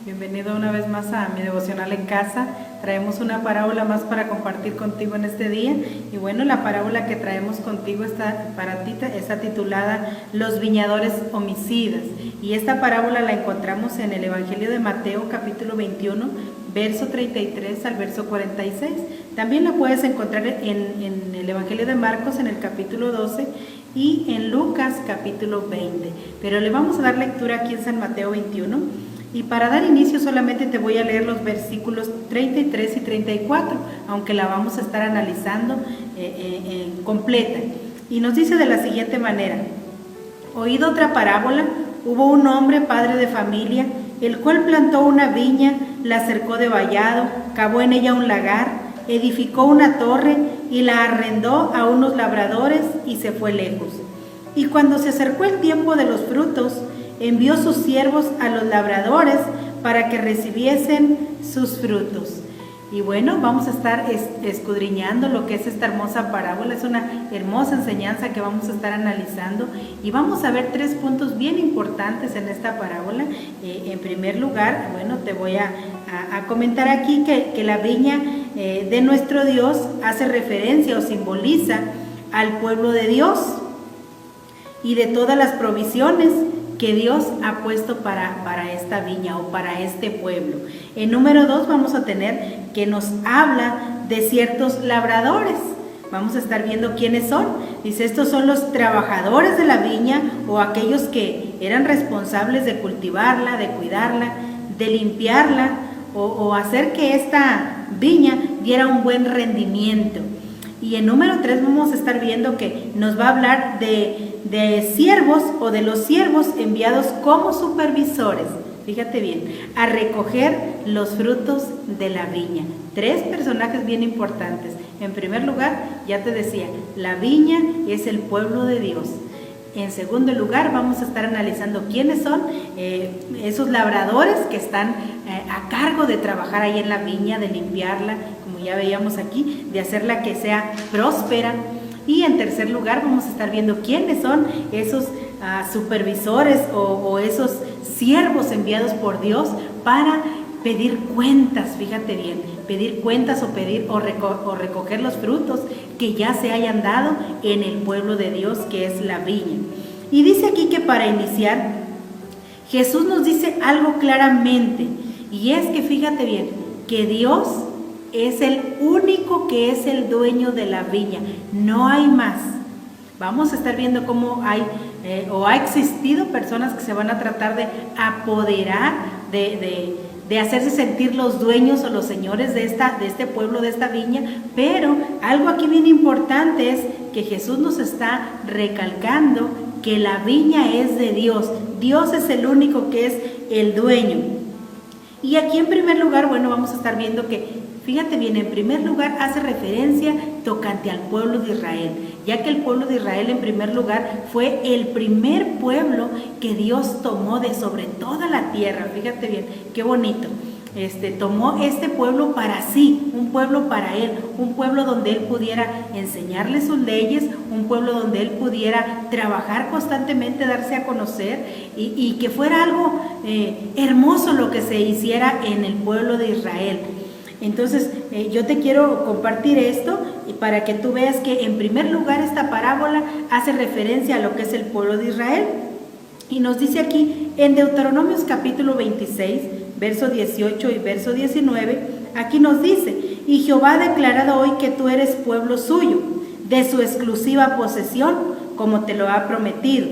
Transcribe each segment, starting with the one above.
Bienvenido una vez más a mi devocional en casa. Traemos una parábola más para compartir contigo en este día. Y bueno, la parábola que traemos contigo para ti está titulada Los viñadores homicidas. Y esta parábola la encontramos en el Evangelio de Mateo, capítulo 21, verso 33 al verso 46. También la puedes encontrar en el Evangelio de Marcos, en el capítulo 12, y en Lucas, capítulo 20. Pero le vamos a dar lectura aquí en San Mateo 21. Y para dar inicio solamente te voy a leer los versículos 33 y 34, aunque la vamos a estar analizando completa. Y nos dice de la siguiente manera: oído otra parábola, hubo un hombre padre de familia, el cual plantó una viña, la cercó de vallado, cavó en ella un lagar, edificó una torre y la arrendó a unos labradores y se fue lejos. Y cuando se acercó el tiempo de los frutos, envió sus siervos a los labradores para que recibiesen sus frutos. Y bueno, vamos a estar escudriñando lo que es esta hermosa parábola. Es una hermosa enseñanza que vamos a estar analizando y vamos a ver tres puntos bien importantes en esta parábola. En primer lugar, bueno, te voy a comentar aquí que la viña de nuestro Dios hace referencia o simboliza al pueblo de Dios y de todas las provisiones que Dios ha puesto para esta viña o para este pueblo. En número 2 vamos a tener que nos habla de ciertos labradores. Vamos a estar viendo quiénes son. Dice, estos son los trabajadores de la viña o aquellos que eran responsables de cultivarla, de cuidarla, de limpiarla o hacer que esta viña diera un buen rendimiento. Y en número 3 vamos a estar viendo que nos va a hablar de siervos o de los siervos enviados como supervisores, fíjate bien, a recoger los frutos de la viña. Tres personajes bien importantes. En primer lugar, ya te decía, la viña es el pueblo de Dios. En segundo lugar, vamos a estar analizando quiénes son esos labradores que están a cargo de trabajar ahí en la viña, de limpiarla, como ya veíamos aquí, de hacerla que sea próspera. Y en tercer lugar, vamos a estar viendo quiénes son esos supervisores o esos siervos enviados por Dios para pedir cuentas, fíjate bien, pedir cuentas o recoger los frutos que ya se hayan dado en el pueblo de Dios, que es la viña. Y dice aquí que para iniciar, Jesús nos dice algo claramente, y es que fíjate bien, que Dios es el único que es el dueño de la viña, no hay más. Vamos a estar viendo cómo hay o ha existido personas que se van a tratar de apoderar, de hacerse sentir los dueños o los señores de este pueblo, de esta viña, pero algo aquí bien importante es que Jesús nos está recalcando que la viña es de Dios. Dios es el único que es el dueño. Y aquí en primer lugar, bueno, vamos a estar viendo que, fíjate bien, en primer lugar hace referencia tocante al pueblo de Israel, ya que el pueblo de Israel en primer lugar fue el primer pueblo que Dios tomó de sobre toda la tierra. Fíjate bien, qué bonito. Tomó este pueblo para sí, un pueblo para Él, un pueblo donde Él pudiera enseñarle sus leyes, un pueblo donde Él pudiera trabajar constantemente, darse a conocer y que fuera algo hermoso lo que se hiciera en el pueblo de Israel. Entonces, yo te quiero compartir esto para que tú veas que en primer lugar esta parábola hace referencia a lo que es el pueblo de Israel. Y nos dice aquí en Deuteronomios capítulo 26, verso 18 y verso 19, aquí nos dice, y Jehová ha declarado hoy que tú eres pueblo suyo, de su exclusiva posesión, como te lo ha prometido,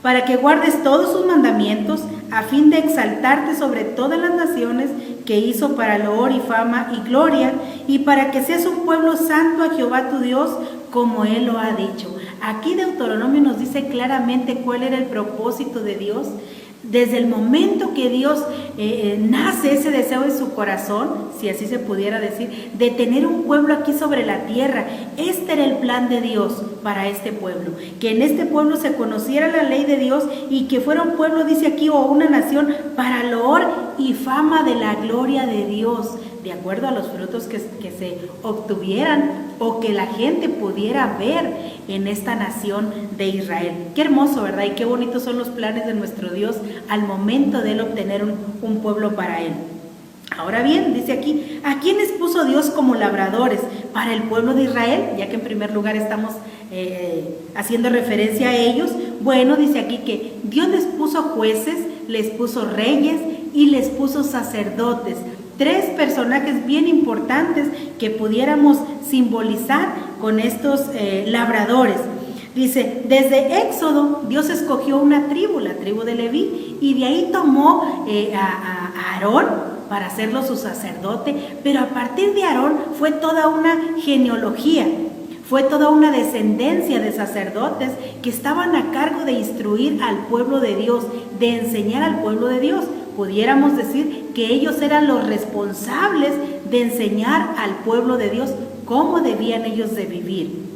para que guardes todos sus mandamientos, a fin de exaltarte sobre todas las naciones que hizo para loor y fama y gloria, y para que seas un pueblo santo a Jehová tu Dios, como Él lo ha dicho. Aquí Deuteronomio nos dice claramente cuál era el propósito de Dios. Desde el momento que Dios nace ese deseo en su corazón, si así se pudiera decir, de tener un pueblo aquí sobre la tierra. Este era el plan de Dios para este pueblo, que en este pueblo se conociera la ley de Dios y que fuera un pueblo, dice aquí, o una nación para loor y fama de la gloria de Dios. de acuerdo a los frutos que se obtuvieran o que la gente pudiera ver en esta nación de Israel. Qué hermoso, ¿verdad? Y qué bonitos son los planes de nuestro Dios al momento de él obtener un pueblo para él. Ahora bien, dice aquí, ¿a quiénes puso Dios como labradores para el pueblo de Israel? Ya que en primer lugar estamos haciendo referencia a ellos. Bueno, dice aquí que Dios les puso jueces, les puso reyes y les puso sacerdotes. 3 personajes bien importantes que pudiéramos simbolizar con estos labradores. Dice, desde Éxodo, Dios escogió una tribu, la tribu de Leví, y de ahí tomó a Aarón para hacerlo su sacerdote, pero a partir de Aarón fue toda una genealogía, fue toda una descendencia de sacerdotes que estaban a cargo de instruir al pueblo de Dios, de enseñar al pueblo de Dios. Pudiéramos decir que ellos eran los responsables de enseñar al pueblo de Dios cómo debían ellos de vivir.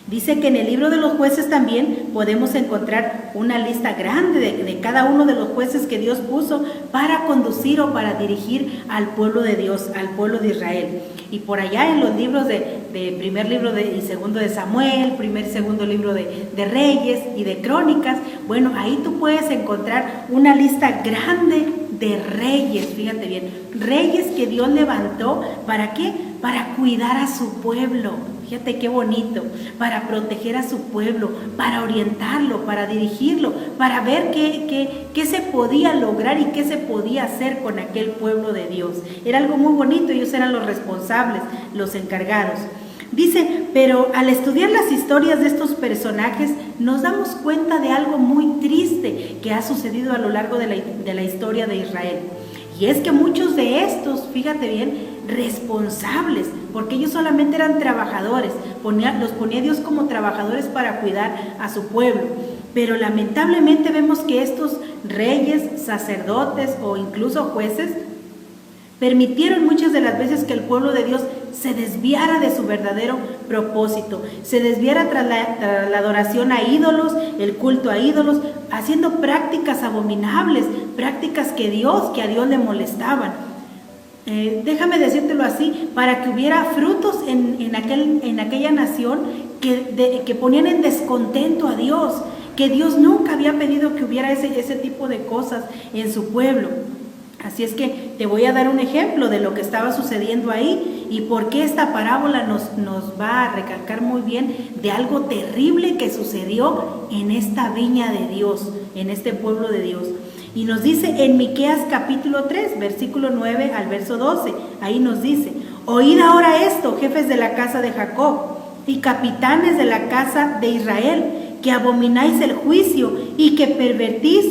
Dice que en el libro de los jueces también podemos encontrar una lista grande de cada uno de los jueces que Dios puso para conducir o para dirigir al pueblo de Dios, al pueblo de Israel. Y por allá en los libros de primer libro y segundo de Samuel, segundo libro de Reyes y de Crónicas, bueno, ahí tú puedes encontrar una lista grande de reyes, fíjate bien, reyes que Dios levantó, ¿para qué? Para cuidar a su pueblo. Fíjate qué bonito, para proteger a su pueblo, para orientarlo, para dirigirlo, para ver qué se podía lograr y qué se podía hacer con aquel pueblo de Dios. Era algo muy bonito, ellos eran los responsables, los encargados. Dice, pero al estudiar las historias de estos personajes nos damos cuenta de algo muy triste que ha sucedido a lo largo de la historia de Israel. Y es que muchos de estos, fíjate bien, responsables, porque ellos solamente eran trabajadores, los ponía Dios como trabajadores para cuidar a su pueblo. Pero lamentablemente vemos que estos reyes, sacerdotes o incluso jueces permitieron muchas de las veces que el pueblo de Dios se desviara de su verdadero propósito, se desviara tras la adoración a ídolos, el culto a ídolos, haciendo prácticas abominables, prácticas que a Dios le molestaban. Déjame decírtelo así, para que hubiera frutos en aquella nación que ponían en descontento a Dios, que Dios nunca había pedido que hubiera ese tipo de cosas en su pueblo. Así es que te voy a dar un ejemplo de lo que estaba sucediendo ahí y por qué esta parábola nos va a recalcar muy bien de algo terrible que sucedió en esta viña de Dios, en este pueblo de Dios. Y nos dice en Miqueas capítulo 3, versículo 9 al verso 12, ahí nos dice, oíd ahora esto, jefes de la casa de Jacob y capitanes de la casa de Israel, que abomináis el juicio y que pervertís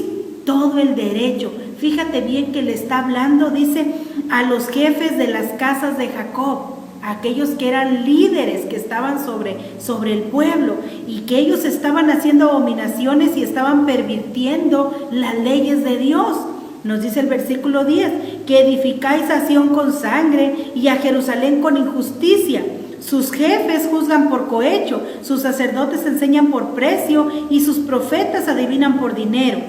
todo el derecho. Fíjate bien que le está hablando, dice, a los jefes de las casas de Jacob, aquellos que eran líderes, que estaban sobre el pueblo y que ellos estaban haciendo abominaciones y estaban pervirtiendo las leyes de Dios. Nos dice el versículo 10, que edificáis a Sión con sangre y a Jerusalén con injusticia. Sus jefes juzgan por cohecho, sus sacerdotes enseñan por precio y sus profetas adivinan por dinero.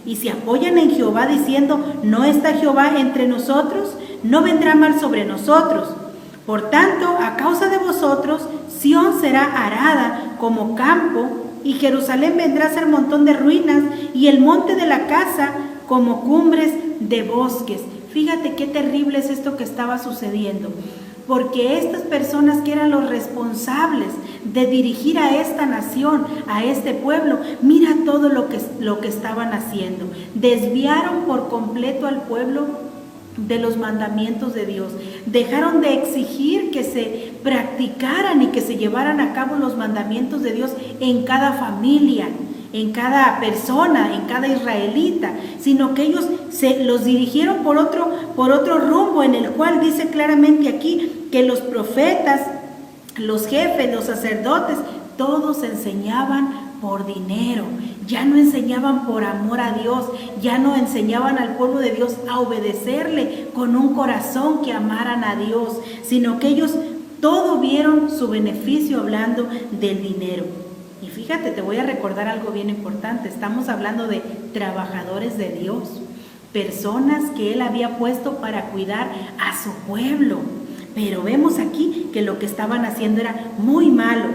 Y se apoyan en Jehová diciendo, ¿no está Jehová entre nosotros? No vendrá mal sobre nosotros. Por tanto, a causa de vosotros, Sión será arada como campo, y Jerusalén vendrá a ser montón de ruinas, y el monte de la casa como cumbres de bosques. Fíjate qué terrible es esto que estaba sucediendo, porque estas personas que eran los responsables de dirigir a esta nación, a este pueblo, mira todo lo que estaban haciendo. Desviaron por completo al pueblo de los mandamientos de Dios. Dejaron de exigir que se practicaran y que se llevaran a cabo los mandamientos de Dios en cada familia, en cada persona, en cada israelita, sino que ellos se los dirigieron por otro rumbo, en el cual dice claramente aquí que los profetas, los jefes, los sacerdotes, todos enseñaban por dinero. Ya no enseñaban por amor a Dios, ya no enseñaban al pueblo de Dios a obedecerle con un corazón que amaran a Dios, sino que ellos todo vieron su beneficio hablando del dinero. Y fíjate, te voy a recordar algo bien importante, estamos hablando de trabajadores de Dios. personas que él había puesto para cuidar a su pueblo. Pero vemos aquí que lo que estaban haciendo era muy malo.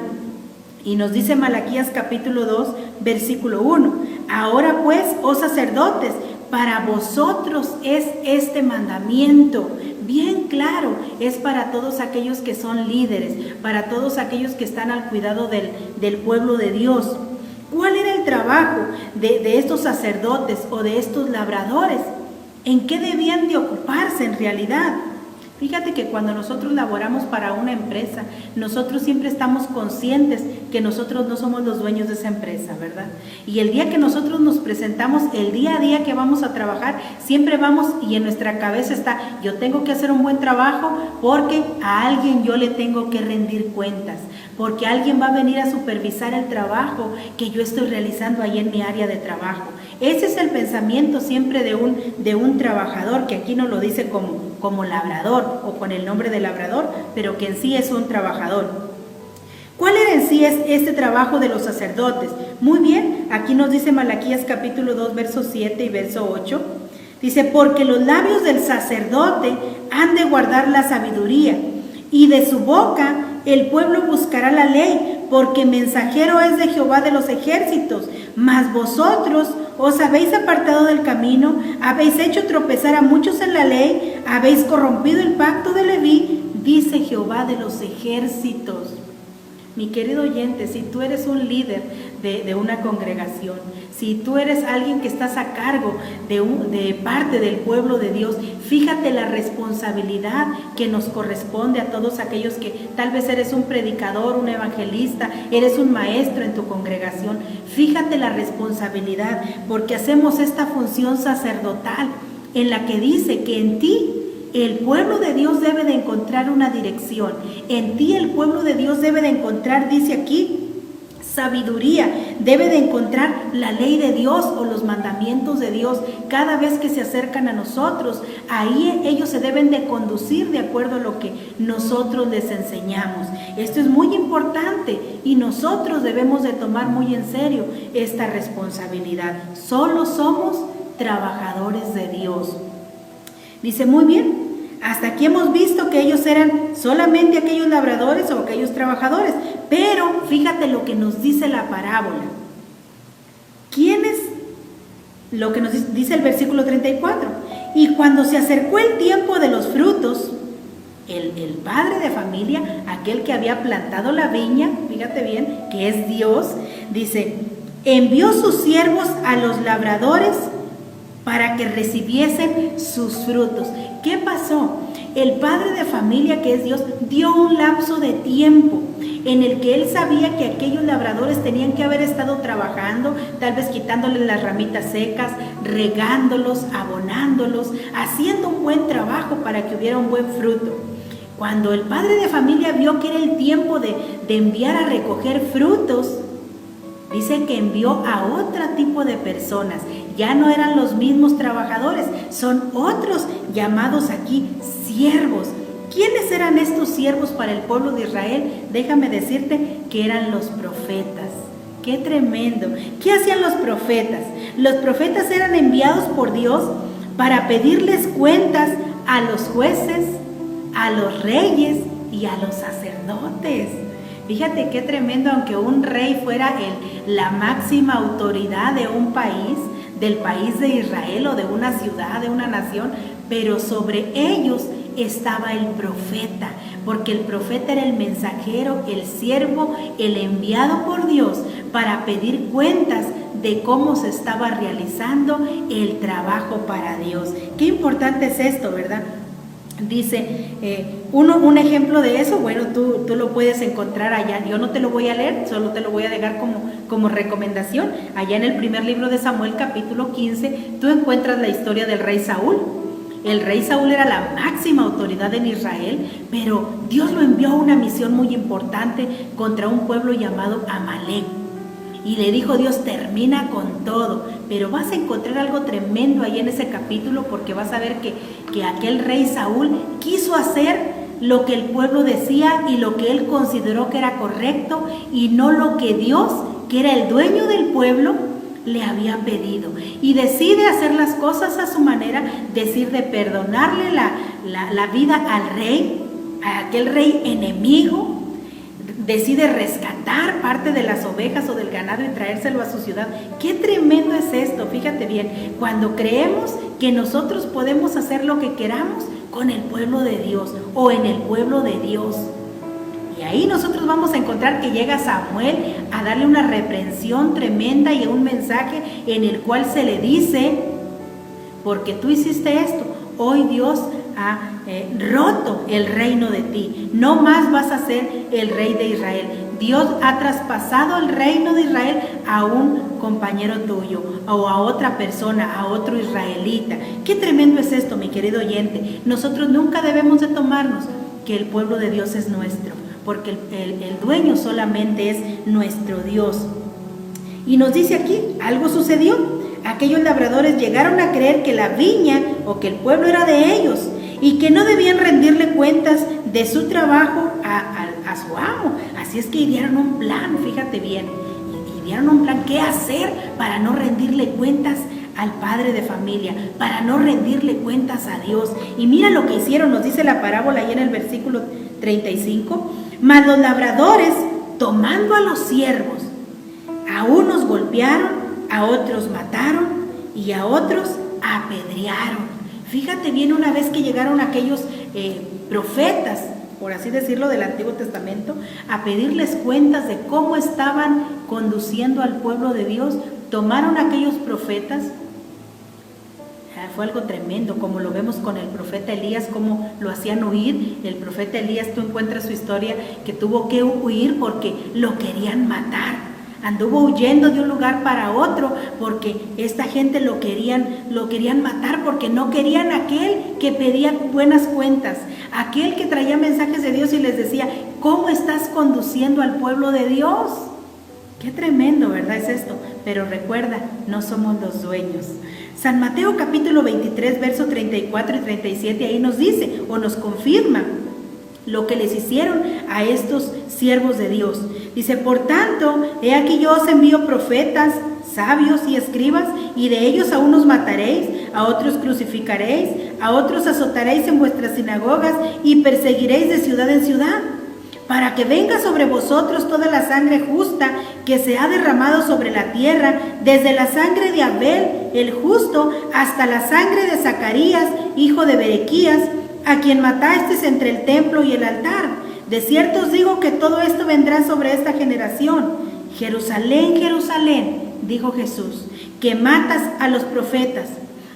Y nos dice Malaquías capítulo 2, versículo 1. Ahora pues, oh sacerdotes, para vosotros es este mandamiento. Bien claro, es para todos aquellos que son líderes, para todos aquellos que están al cuidado del pueblo de Dios. ¿Cuál era el trabajo de estos sacerdotes o de estos labradores? ¿En qué debían de ocuparse en realidad? Fíjate que cuando nosotros laboramos para una empresa, nosotros siempre estamos conscientes que nosotros no somos los dueños de esa empresa, ¿verdad? Y el día que nosotros nos presentamos, el día a día que vamos a trabajar, siempre vamos y en nuestra cabeza está, yo tengo que hacer un buen trabajo porque a alguien yo le tengo que rendir cuentas, porque alguien va a venir a supervisar el trabajo que yo estoy realizando ahí en mi área de trabajo. Ese es el pensamiento siempre de un trabajador, que aquí nos lo dice como labrador o con el nombre de labrador, pero que en sí es un trabajador. ¿Cuál era en sí este trabajo de los sacerdotes? Muy bien, aquí nos dice Malaquías capítulo 2, verso 7 y verso 8. Dice, porque los labios del sacerdote han de guardar la sabiduría, y de su boca el pueblo buscará la ley, porque mensajero es de Jehová de los ejércitos. Mas vosotros os habéis apartado del camino, habéis hecho tropezar a muchos en la ley, habéis corrompido el pacto de Leví, dice Jehová de los ejércitos. Mi querido oyente, si tú eres un líder de una congregación, si tú eres alguien que estás a cargo de parte del pueblo de Dios, fíjate la responsabilidad que nos corresponde a todos aquellos que tal vez eres un predicador, un evangelista, eres un maestro en tu congregación. Fíjate la responsabilidad, porque hacemos esta función sacerdotal en la que dice que en ti el pueblo de Dios debe de encontrar una dirección. En ti el pueblo de Dios debe de encontrar, dice aquí, sabiduría, debe de encontrar la ley de Dios o los mandamientos de Dios. Cada vez que se acercan a nosotros, ahí ellos se deben de conducir de acuerdo a lo que nosotros les enseñamos. Esto es muy importante y nosotros debemos de tomar muy en serio esta responsabilidad. Solo somos trabajadores de Dios. Dice, muy bien, hasta aquí hemos visto que ellos eran solamente aquellos labradores o aquellos trabajadores, pero fíjate lo que nos dice la parábola. ¿Quiénes? Lo que nos dice el versículo 34. Y cuando se acercó el tiempo de los frutos, el padre de familia, aquel que había plantado la viña, fíjate bien, que es Dios, dice, envió sus siervos a los labradores para que recibiesen sus frutos. ¿Qué pasó? El padre de familia, que es Dios, dio un lapso de tiempo en el que él sabía que aquellos labradores tenían que haber estado trabajando, tal vez quitándoles las ramitas secas, regándolos, abonándolos, haciendo un buen trabajo para que hubiera un buen fruto. Cuando el padre de familia vio que era el tiempo de enviar a recoger frutos, dice que envió a otro tipo de personas. Ya no eran los mismos trabajadores, son otros llamados aquí siervos. ¿Quiénes eran estos siervos para el pueblo de Israel? Déjame decirte que eran los profetas. ¡Qué tremendo! ¿Qué hacían los profetas? Los profetas eran enviados por Dios para pedirles cuentas a los jueces, a los reyes y a los sacerdotes. Fíjate qué tremendo, aunque un rey fuera la máxima autoridad de un país, del país de Israel o de una ciudad, de una nación, pero sobre ellos estaba el profeta, porque el profeta era el mensajero, el siervo, el enviado por Dios para pedir cuentas de cómo se estaba realizando el trabajo para Dios. Qué importante es esto, ¿verdad? Dice, un ejemplo de eso, bueno, tú lo puedes encontrar allá. Yo no te lo voy a leer, solo te lo voy a dejar como recomendación. Allá en el primer libro de Samuel, capítulo 15, tú encuentras la historia del rey Saúl. El rey Saúl era la máxima autoridad en Israel, pero Dios lo envió a una misión muy importante contra un pueblo llamado Amalek. Y le dijo Dios, termina con todo. Pero vas a encontrar algo tremendo ahí en ese capítulo, porque vas a ver que aquel rey Saúl quiso hacer lo que el pueblo decía y lo que él consideró que era correcto, y no lo que Dios, que era el dueño del pueblo, le había pedido, y decide hacer las cosas a su manera, decide perdonarle la vida al rey, a aquel rey enemigo, decide rescatar parte de las ovejas o del ganado y traérselo a su ciudad. ¡Qué tremendo es esto! Fíjate bien, cuando creemos que nosotros podemos hacer lo que queramos con el pueblo de Dios o en el pueblo de Dios. Y ahí nosotros vamos a encontrar que llega Samuel a darle una reprensión tremenda y un mensaje en el cual se le dice: porque tú hiciste esto, hoy Dios ha roto el reino de ti, no más vas a ser el rey de Israel. Dios ha traspasado el reino de Israel a un compañero tuyo o a otra persona, a otro israelita. Qué tremendo es esto, mi querido oyente. Nosotros nunca debemos de tomarnos que el pueblo de Dios es nuestro, porque el dueño solamente es nuestro Dios. Y nos dice aquí, algo sucedió. Aquellos labradores llegaron a creer que la viña o que el pueblo era de ellos y que no debían rendirle cuentas de su trabajo a su amo. Así es que dieron un plan, fíjate bien, y dieron un plan qué hacer para no rendirle cuentas al padre de familia, para no rendirle cuentas a Dios. Y mira lo que hicieron, nos dice la parábola ahí en el versículo 35. Mas los labradores, tomando a los siervos, a unos golpearon, a otros mataron y a otros apedrearon. Fíjate bien, una vez que llegaron aquellos profetas, por así decirlo, del Antiguo Testamento, a pedirles cuentas de cómo estaban conduciendo al pueblo de Dios, tomaron a aquellos profetas. Fue algo tremendo, como lo vemos con el profeta Elías, cómo lo hacían huir. El profeta Elías, tú encuentras su historia, que tuvo que huir porque lo querían matar. Anduvo huyendo de un lugar para otro porque esta gente lo querían matar, porque no querían aquel que pedía buenas cuentas, aquel que traía mensajes de Dios y les decía: ¿cómo estás conduciendo al pueblo de Dios? Qué tremendo, ¿verdad? Es esto. Pero recuerda, no somos los dueños. San Mateo capítulo 23, versos 34 y 37, ahí nos dice o nos confirma lo que les hicieron a estos siervos de Dios. Dice: por tanto, he aquí yo os envío profetas, sabios y escribas, y de ellos a unos mataréis, a otros crucificaréis, a otros azotaréis en vuestras sinagogas y perseguiréis de ciudad en ciudad, para que venga sobre vosotros toda la sangre justa que se ha derramado sobre la tierra, desde la sangre de Abel el justo hasta la sangre de Zacarías, hijo de Berequías, a quien matasteis entre el templo y el altar. De cierto os digo que todo esto vendrá sobre esta generación. Jerusalén, Jerusalén, dijo Jesús, que matas a los profetas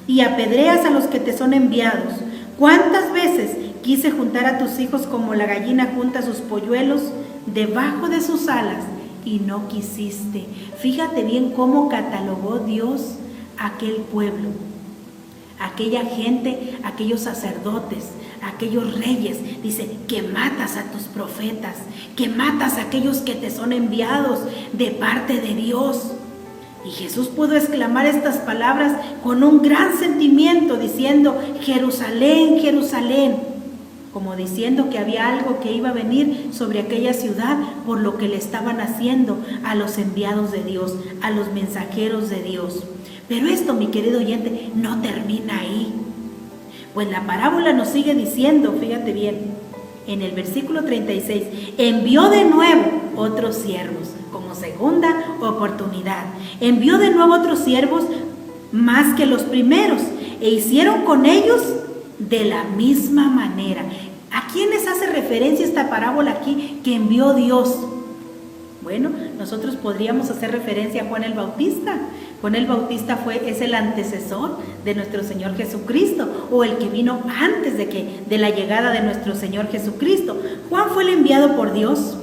y apedreas a los que te son enviados. ¿Cuántas veces quise juntar a tus hijos como la gallina junta sus polluelos debajo de sus alas y no quisiste? Fíjate bien cómo catalogó Dios aquel pueblo, aquella gente, aquellos sacerdotes, aquellos reyes. Dice que matas a tus profetas, que matas a aquellos que te son enviados de parte de Dios. Y Jesús pudo exclamar estas palabras con un gran sentimiento, diciendo: Jerusalén, Jerusalén, como diciendo que había algo que iba a venir sobre aquella ciudad por lo que le estaban haciendo a los enviados de Dios, a los mensajeros de Dios. Pero esto, mi querido oyente, no termina ahí. Pues la parábola nos sigue diciendo, fíjate bien, en el versículo 36, envió de nuevo otros siervos, como segunda oportunidad. Envió de nuevo otros siervos más que los primeros, e hicieron con ellos de la misma manera. ¿A quiénes hace referencia esta parábola aquí que envió Dios? Bueno, nosotros podríamos hacer referencia a Juan el Bautista. Juan el Bautista es el antecesor de nuestro Señor Jesucristo, o el que vino antes de la llegada de nuestro Señor Jesucristo. Juan fue el enviado por Dios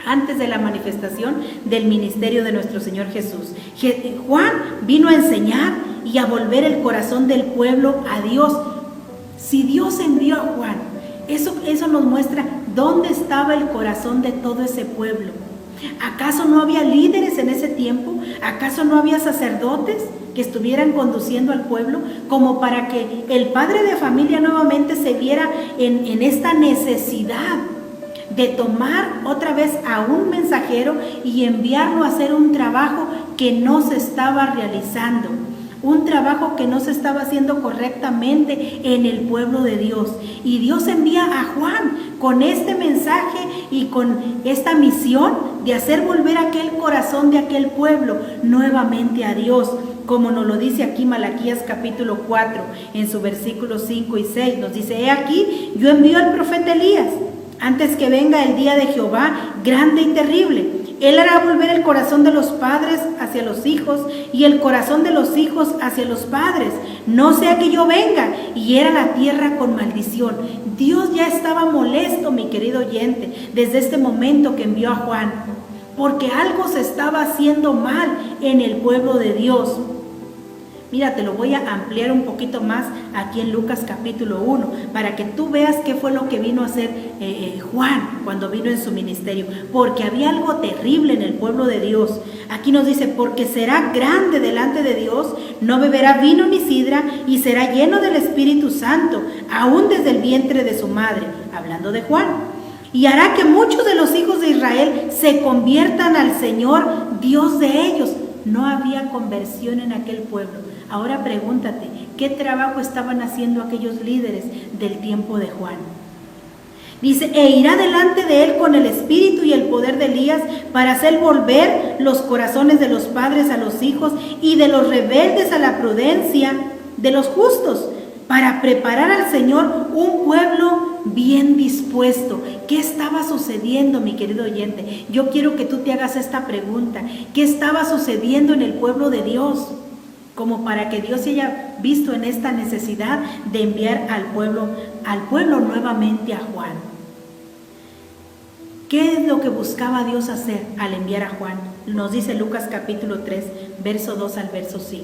antes de la manifestación del ministerio de nuestro Señor Jesús. Juan vino a enseñar y a volver el corazón del pueblo a Dios. Si Dios envió a Juan, eso nos muestra dónde estaba el corazón de todo ese pueblo. ¿Acaso no había líderes en ese tiempo? ¿Acaso no había sacerdotes que estuvieran conduciendo al pueblo? Como para que el padre de familia nuevamente se viera en esta necesidad de tomar otra vez a un mensajero y enviarlo a hacer un trabajo que no se estaba realizando, un trabajo que no se estaba haciendo correctamente en el pueblo de Dios. Y Dios envía a Juan con este mensaje y con esta misión de hacer volver aquel corazón de aquel pueblo nuevamente a Dios, como nos lo dice aquí Malaquías capítulo 4, en su versículos 5 y 6. Nos dice: he aquí, yo envío al profeta Elías, antes que venga el día de Jehová grande y terrible. Él hará volver el corazón de los padres hacia los hijos y el corazón de los hijos hacia los padres, no sea que yo venga y hiera la tierra con maldición. Dios ya estaba molesto, mi querido oyente, desde este momento que envió a Juan, porque algo se estaba haciendo mal en el pueblo de Dios. Mira, te lo voy a ampliar un poquito más aquí en Lucas capítulo 1, para que tú veas qué fue lo que vino a hacer Juan cuando vino en su ministerio, porque había algo terrible en el pueblo de Dios. Aquí nos dice: porque será grande delante de Dios, no beberá vino ni sidra, y será lleno del Espíritu Santo, aún desde el vientre de su madre, hablando de Juan. Y hará que muchos de los hijos de Israel se conviertan al Señor, Dios de ellos. No había conversión en aquel pueblo. Ahora pregúntate, ¿qué trabajo estaban haciendo aquellos líderes del tiempo de Juan? Dice: e irá delante de él con el espíritu y el poder de Elías, para hacer volver los corazones de los padres a los hijos y de los rebeldes a la prudencia de los justos, para preparar al Señor un pueblo bien dispuesto. ¿Qué estaba sucediendo, mi querido oyente? Yo quiero que tú te hagas esta pregunta: ¿qué estaba sucediendo en el pueblo de Dios? Como para que Dios se haya visto en esta necesidad de enviar al pueblo nuevamente a Juan. ¿Qué es lo que buscaba Dios hacer al enviar a Juan? Nos dice Lucas capítulo 3, verso 2 al verso 5.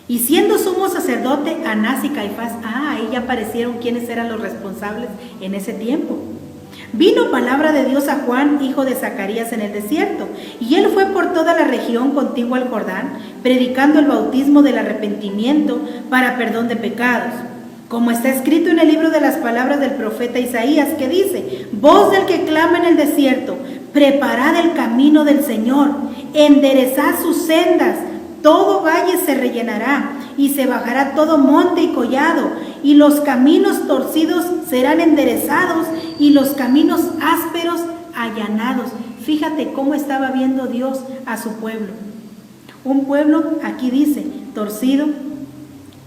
Y siendo sumo sacerdote Anás y Caifás, ahí ya aparecieron quiénes eran los responsables en ese tiempo. Vino palabra de Dios a Juan, hijo de Zacarías, en el desierto, y él fue por toda la región contigua al Jordán, predicando el bautismo del arrepentimiento para perdón de pecados, como está escrito en el libro de las palabras del profeta Isaías, que dice: voz del que clama en el desierto, preparad el camino del Señor, enderezad sus sendas, todo valle se rellenará, y se bajará todo monte y collado, y los caminos torcidos serán enderezados, y los caminos ásperos allanados. Fíjate cómo estaba viendo Dios a su pueblo. Un pueblo, aquí dice, torcido,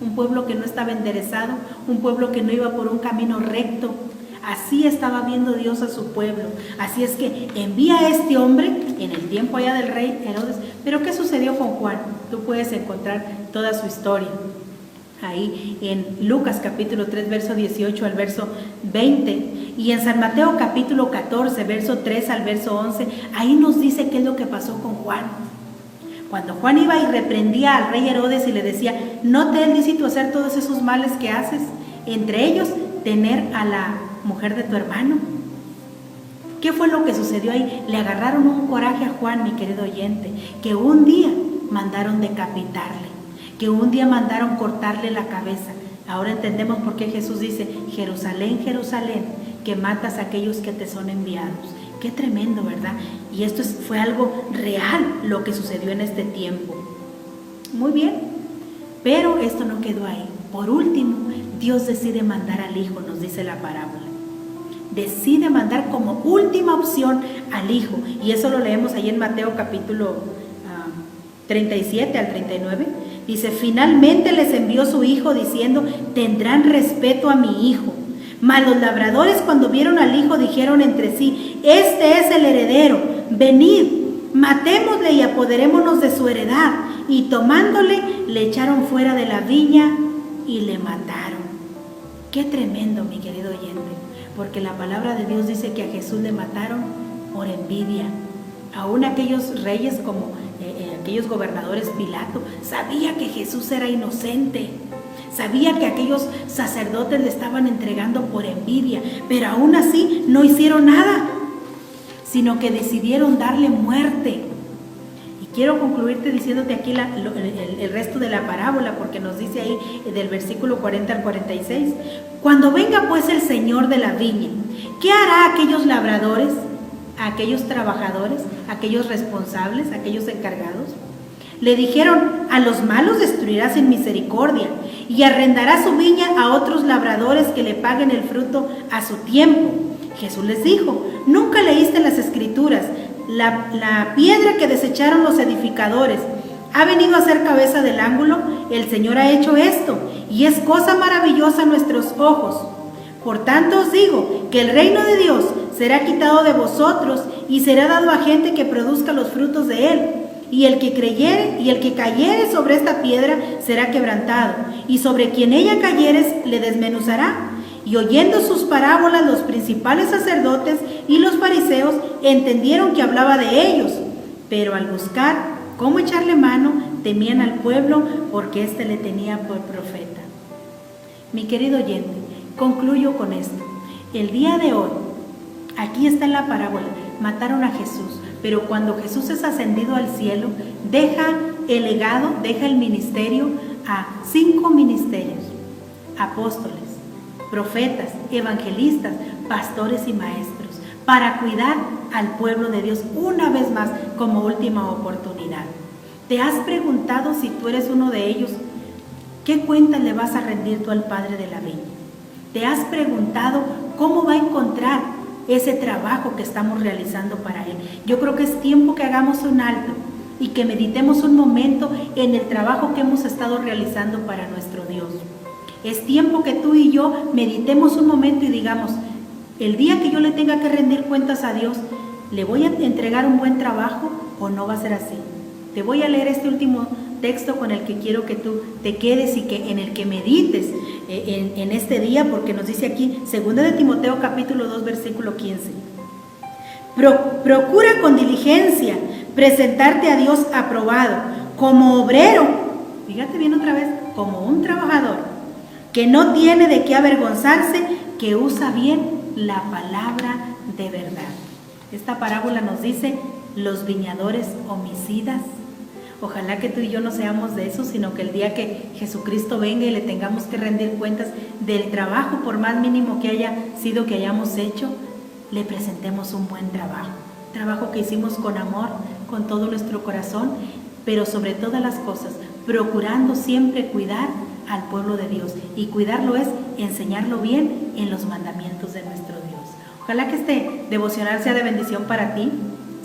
un pueblo que no estaba enderezado, un pueblo que no iba por un camino recto. Así estaba viendo Dios a su pueblo. Así es que envía a este hombre en el tiempo allá del rey Herodes. Pero ¿qué sucedió con Juan? Tú puedes encontrar toda su historia ahí en Lucas capítulo 3, verso 18 al verso 20, y en San Mateo capítulo 14, verso 3 al verso 11. Ahí nos dice qué es lo que pasó con Juan. Cuando Juan iba y reprendía al rey Herodes y le decía: ¿no te es lícito hacer todos esos males que haces? Entre ellos, tener a la mujer de tu hermano. ¿Qué fue lo que sucedió ahí? Le agarraron un coraje a Juan, mi querido oyente, que un día mandaron decapitarle, que un día mandaron cortarle la cabeza. Ahora entendemos por qué Jesús dice: Jerusalén, Jerusalén, que matas a aquellos que te son enviados. Qué tremendo, ¿verdad? Y esto fue algo real lo que sucedió en este tiempo. Muy bien, pero esto no quedó ahí. Por último, Dios decide mandar al Hijo, nos dice la parábola. Decide mandar como última opción al Hijo. Y eso lo leemos ahí en Mateo capítulo 37 al 39. Dice: finalmente les envió su Hijo diciendo: tendrán respeto a mi Hijo. Mas los labradores, cuando vieron al Hijo, dijeron entre sí: este es el heredero, venid, matémosle y apoderémonos de su heredad. Y tomándole, le echaron fuera de la viña y le mataron. Qué tremendo, mi querido oyente, porque la palabra de Dios dice que a Jesús le mataron por envidia. Aún aquellos reyes como aquellos gobernadores, Pilato, sabía que Jesús era inocente. Sabía que aquellos sacerdotes le estaban entregando por envidia, pero aún así no hicieron nada, sino que decidieron darle muerte. Y quiero concluirte diciéndote aquí el resto de la parábola, porque nos dice ahí del versículo 40 al 46. Cuando venga pues el Señor de la viña, ¿qué hará aquellos labradores? a aquellos trabajadores, a aquellos responsables, a aquellos encargados. Le dijeron: a los malos destruirá sin misericordia y arrendará su viña a otros labradores que le paguen el fruto a su tiempo. Jesús les dijo: ¿nunca leíste en las Escrituras? La piedra que desecharon los edificadores ha venido a ser cabeza del ángulo. El Señor ha hecho esto, y es cosa maravillosa a nuestros ojos. Por tanto os digo que el reino de Dios será quitado de vosotros y será dado a gente que produzca los frutos de él. Y el que creyere y el que cayere sobre esta piedra será quebrantado, y sobre quien ella cayere le desmenuzará. Y oyendo sus parábolas, los principales sacerdotes y los fariseos entendieron que hablaba de ellos, pero al buscar cómo echarle mano, temían al pueblo, porque éste le tenía por profeta. Mi querido oyente, concluyo con esto. El día de hoy, aquí está en la parábola, mataron a Jesús, pero cuando Jesús es ascendido al cielo, deja el legado, deja el ministerio a 5 ministerios: apóstoles, profetas, evangelistas, pastores y maestros, para cuidar al pueblo de Dios una vez más como última oportunidad. ¿Te has preguntado, si tú eres uno de ellos, qué cuenta le vas a rendir tú al Padre de la viña? ¿Te has preguntado cómo va a encontrar ese trabajo que estamos realizando para Él? Yo creo que es tiempo que hagamos un alto y que meditemos un momento en el trabajo que hemos estado realizando para nuestro Dios. Es tiempo que tú y yo meditemos un momento y digamos: el día que yo le tenga que rendir cuentas a Dios, ¿le voy a entregar un buen trabajo o no va a ser así? Te voy a leer este último texto con el que quiero que tú te quedes y que en el que medites en este día, porque nos dice aquí, 2 de Timoteo capítulo 2 versículo 15. Procura con diligencia presentarte a Dios aprobado, como obrero, fíjate bien otra vez, como un trabajador, que no tiene de qué avergonzarse, que usa bien la palabra de verdad. Esta parábola nos dice: los viñadores homicidas. Ojalá que tú y yo no seamos de esos, sino que el día que Jesucristo venga y le tengamos que rendir cuentas del trabajo, por más mínimo que haya sido que hayamos hecho, le presentemos un buen trabajo que hicimos con amor, con todo nuestro corazón, pero sobre todas las cosas, procurando siempre cuidar al pueblo de Dios. Y cuidarlo es enseñarlo bien en los mandamientos de nuestro Dios. Ojalá que este devocional sea de bendición para ti.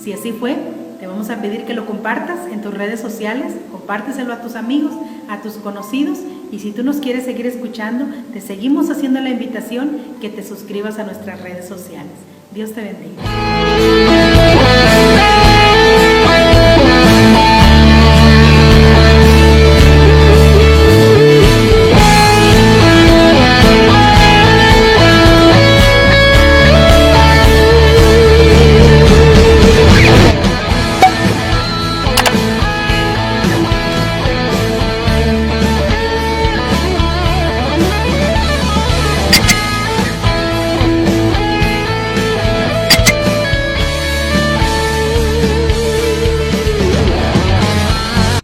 Si así fue, te vamos a pedir que lo compartas en tus redes sociales, compárteselo a tus amigos, a tus conocidos, y si tú nos quieres seguir escuchando, te seguimos haciendo la invitación que te suscribas a nuestras redes sociales. Dios te bendiga.